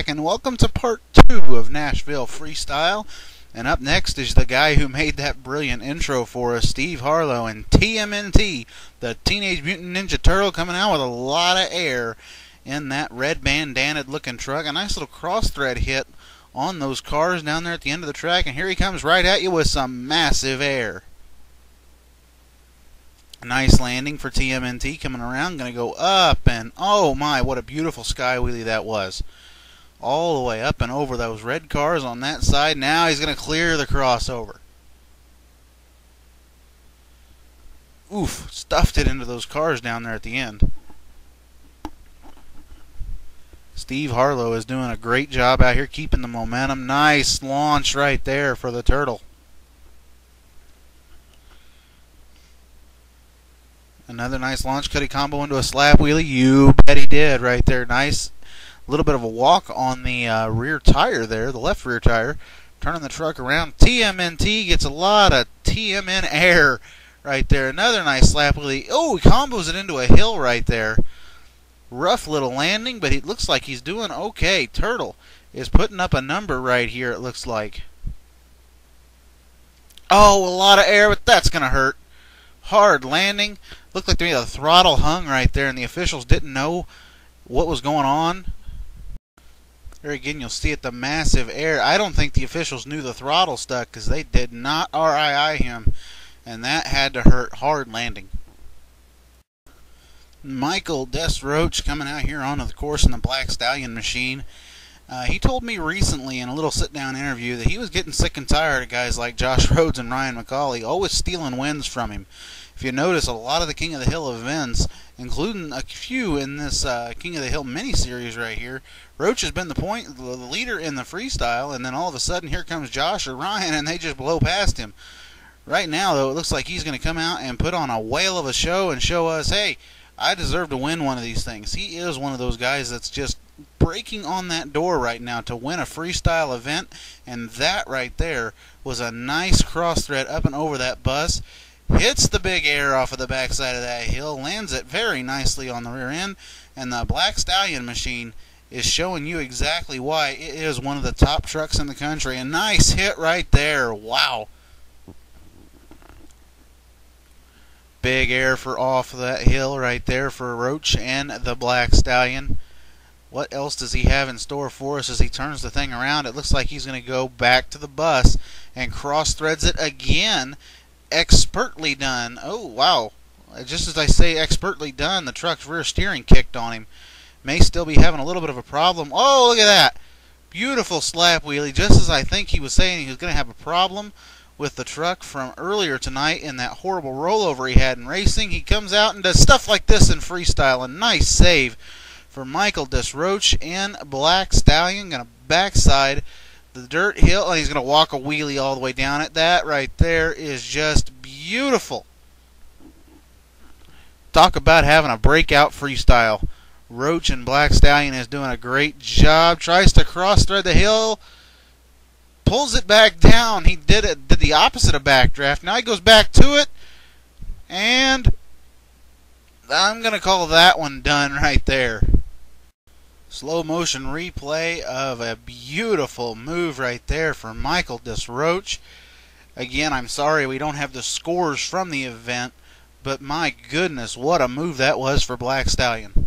back, and welcome to part 2 of Nashville Freestyle. And up next is the guy who made that brilliant intro for us, Steve Harlow, and TMNT, the Teenage Mutant Ninja Turtle, coming out with a lot of air in that red bandana looking truck. A nice little cross thread hit on those cars down there at the end of the track, and here he comes right at you with some massive air. A nice landing for TMNT coming around, going to go up, and oh my, what a beautiful sky wheelie that was. All the way up and over those red cars on that side. Now he's going to clear the crossover. Oof, stuffed it into those cars down there at the end. Steve Harlow is doing a great job out here keeping the momentum. Nice launch right there for the Turtle. Another nice launch. Could he combo into a slap wheelie? You bet he did right there. Nice little bit of a walk on the rear tire there, the left rear tire. Turning the truck around. TMNT gets a lot of TMN air right there. Another nice slap wheelie. Oh, he combos it into a hill right there. Rough little landing, but it looks like he's doing okay. Turtle is putting up a number right here, it looks like. Oh, a lot of air, but that's going to hurt. Hard landing. Looked like the throttle hung right there, and the officials didn't know what was going on. There again, you'll see it, the massive air. I don't think the officials knew the throttle stuck because they did not RII him, and that had to hurt. Hard landing. Michael Desroach coming out here onto the course in the Black Stallion machine. He told me recently in a little sit-down interview that he was getting sick and tired of guys like Josh Rhodes and Ryan McCauley always stealing wins from him. If you notice, a lot of the King of the Hill events, including a few in this King of the Hill mini-series right here, Roach has been the leader in the freestyle, and then all of a sudden here comes Josh or Ryan, and they just blow past him. Right now, though, it looks like he's going to come out and put on a whale of a show and show us, hey, I deserve to win one of these things. He is one of those guys that's just breaking on that door right now to win a freestyle event, and that right there was a nice cross thread up and over that bus. Hits the big air off of the backside of that hill, lands it very nicely on the rear end, and the Black Stallion machine is showing you exactly why it is one of the top trucks in the country. A nice hit right there. Wow. Big air for off of that hill right there for Roach and the Black Stallion. What else does he have in store for us as he turns the thing around? It looks like he's going to go back to the bus and cross threads it again. Expertly done. Oh, wow. Just as I say expertly done, the truck's rear steering kicked on him. May still be having a little bit of a problem. Oh, look at that. Beautiful slap wheelie. Just as I think he was saying he was going to have a problem with the truck from earlier tonight in that horrible rollover he had in racing. He comes out and does stuff like this in freestyle. A nice save for Michael Desroach and Black Stallion. Going to backside the dirt hill, and he's going to walk a wheelie all the way down it. That right there is just beautiful. Talk about having a breakout freestyle. Roach and Black Stallion is doing a great job. Tries to cross thread the hill. Pulls it back down. He did the opposite of backdraft. Now he goes back to it. And I'm going to call that one done right there. Slow motion replay of a beautiful move right there for Michael Desroach. Again, I'm sorry we don't have the scores from the event, but my goodness, what a move that was for Black Stallion.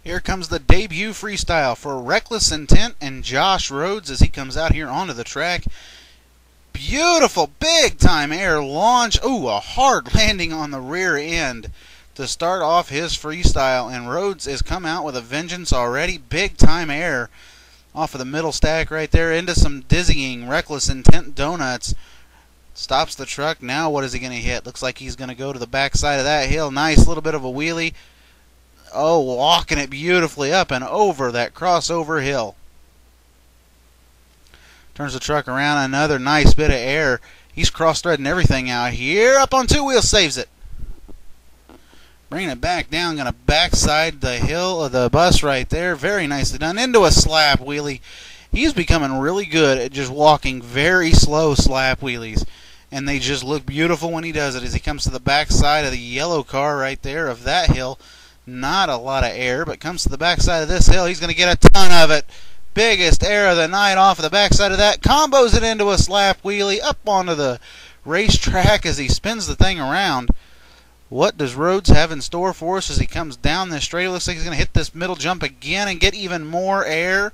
Here comes the debut freestyle for Reckless Intent and Josh Rhodes as he comes out here onto the track. Beautiful big time air launch. Ooh, a hard landing on the rear end to start off his freestyle, and Rhodes has come out with a vengeance already. Big time air off of the middle stack right there into some dizzying Reckless Intent donuts. Stops the truck. Now what is he going to hit? Looks like he's going to go to the backside of that hill. Nice little bit of a wheelie. Oh, walking it beautifully up and over that crossover hill. Turns the truck around. Another nice bit of air. He's cross-threading everything out here. Up on two wheels, saves it. Bringing it back down. Going to backside the hill of the bus right there. Very nicely done. Into a slap wheelie. He's becoming really good at just walking very slow slap wheelies. And they just look beautiful when he does it as he comes to the backside of the yellow car right there of that hill. Not a lot of air, but comes to the backside of this hill. He's going to get a ton of it. Biggest air of the night off of the backside of that. Combos it into a slap wheelie up onto the racetrack as he spins the thing around. What does Rhodes have in store for us as he comes down this straight? It looks like he's going to hit this middle jump again and get even more air.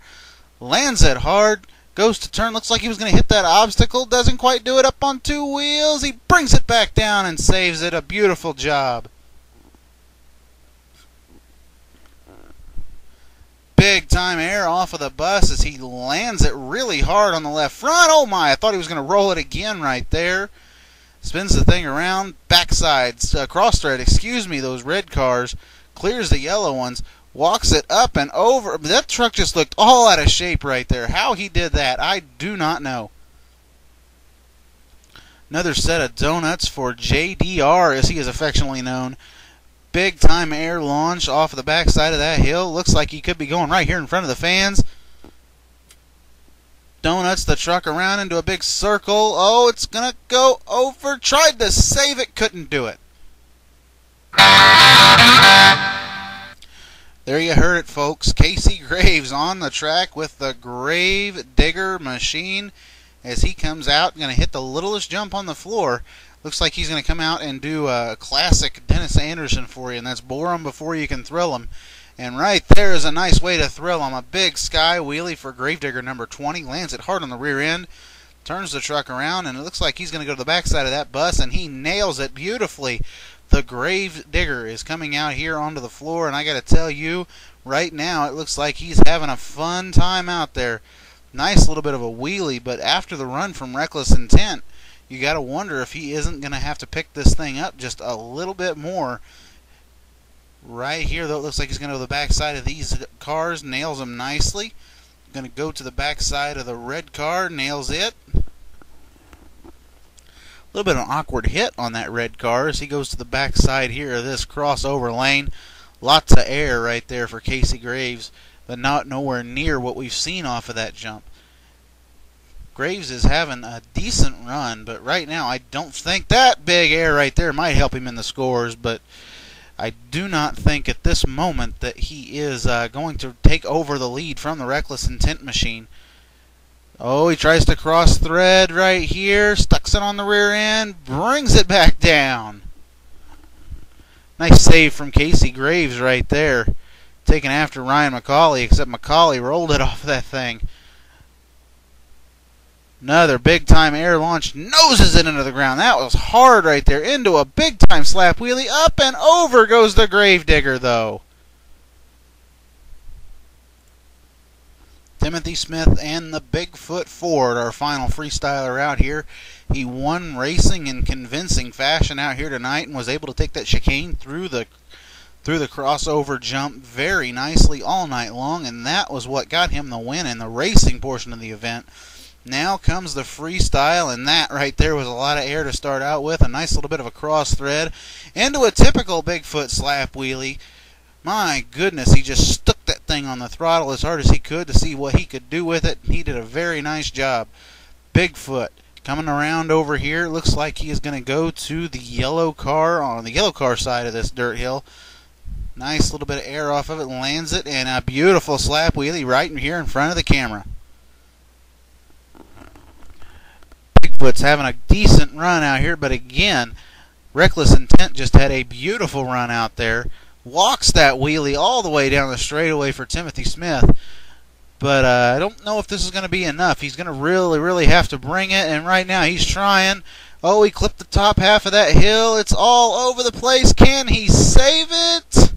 Lands it hard. Goes to turn. Looks like he was going to hit that obstacle. Doesn't quite do it up on two wheels. He brings it back down and saves it. A beautiful job. Big time air off of the bus as he lands it really hard on the left front. Oh my, I thought he was going to roll it again right there. Spins the thing around, backside, cross thread, those red cars, clears the yellow ones, walks it up and over. That truck just looked all out of shape right there. How he did that, I do not know. Another set of donuts for JDR, as he is affectionately known. Big time air launch off of the backside of that hill. Looks like he could be going right here in front of the fans. Donuts the truck around into a big circle. Oh, it's going to go over. Tried to save it, couldn't do it. There you heard it, folks. Casey Graves on the track with the Grave Digger machine as he comes out. Going to hit the littlest jump on the floor. Looks like he's going to come out and do a classic Dennis Anderson for you, and that's bore him before you can thrill him. And right there is a nice way to thrill him. A big sky wheelie for Gravedigger number 20. Lands it hard on the rear end. Turns the truck around, and it looks like he's going to go to the backside of that bus, and he nails it beautifully. The Gravedigger is coming out here onto the floor, and I got to tell you, right now it looks like he's having a fun time out there. Nice little bit of a wheelie, but after the run from Reckless Intent, you got to wonder if he isn't going to have to pick this thing up just a little bit more. Right here, though, it looks like he's going to go to the backside of these cars. Nails them nicely. Going to go to the backside of the red car. Nails it. A little bit of an awkward hit on that red car as he goes to the backside here of this crossover lane. Lots of air right there for Casey Graves, but not nowhere near what we've seen off of that jump. Graves is having a decent run, but right now I don't think that big air right there might help him in the scores, but I do not think at this moment that he is going to take over the lead from the Reckless Intent machine. Oh, he tries to cross thread right here, stucks it on the rear end, brings it back down. Nice save from Casey Graves right there, taking after Ryan McCauley, except McCauley rolled it off that thing. Another big-time air launch, noses it into the ground. That was hard right there. Into a big-time slap wheelie. Up and over goes the Gravedigger, though. Timothy Smith and the Bigfoot Ford, our final freestyler out here. He won racing in convincing fashion out here tonight and was able to take that chicane through the crossover jump very nicely all night long, and that was what got him the win in the racing portion of the event. Now comes the freestyle, and that right there was a lot of air to start out with. A nice little bit of a cross thread into a typical Bigfoot slap wheelie. My goodness, he just stuck that thing on the throttle as hard as he could to see what he could do with it. He did a very nice job. Bigfoot coming around over here. Looks like he is going to go to the yellow car on the yellow car side of this dirt hill. Nice little bit of air off of it, lands it, and a beautiful slap wheelie right in here in front of the camera. Bigfoot's having a decent run out here, but again, Reckless Intent just had a beautiful run out there. Walks that wheelie all the way down the straightaway for Timothy Smith. But I don't know if this is going to be enough. He's going to really have to bring it, and right now he's trying. Oh, he clipped the top half of that hill. It's all over the place. Can he save it?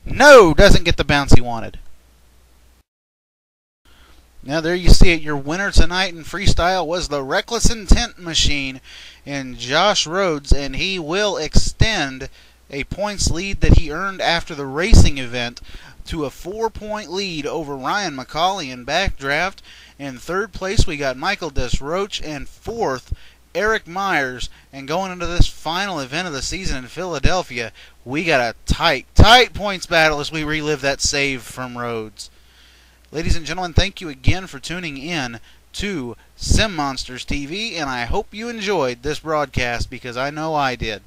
No, doesn't get the bounce he wanted. Now there you see it. Your winner tonight in freestyle was the Reckless Intent machine and Josh Rhodes, and he will extend a points lead that he earned after the racing event to a 4-point lead over Ryan McCauley in backdraft. In third place we got Michael Desroche, and fourth Eric Myers. And going into this final event of the season in Philadelphia, we got a tight points battle as we relive that save from Rhodes. Ladies and gentlemen, thank you again for tuning in to Sim Monsters TV, and I hope you enjoyed this broadcast because I know I did.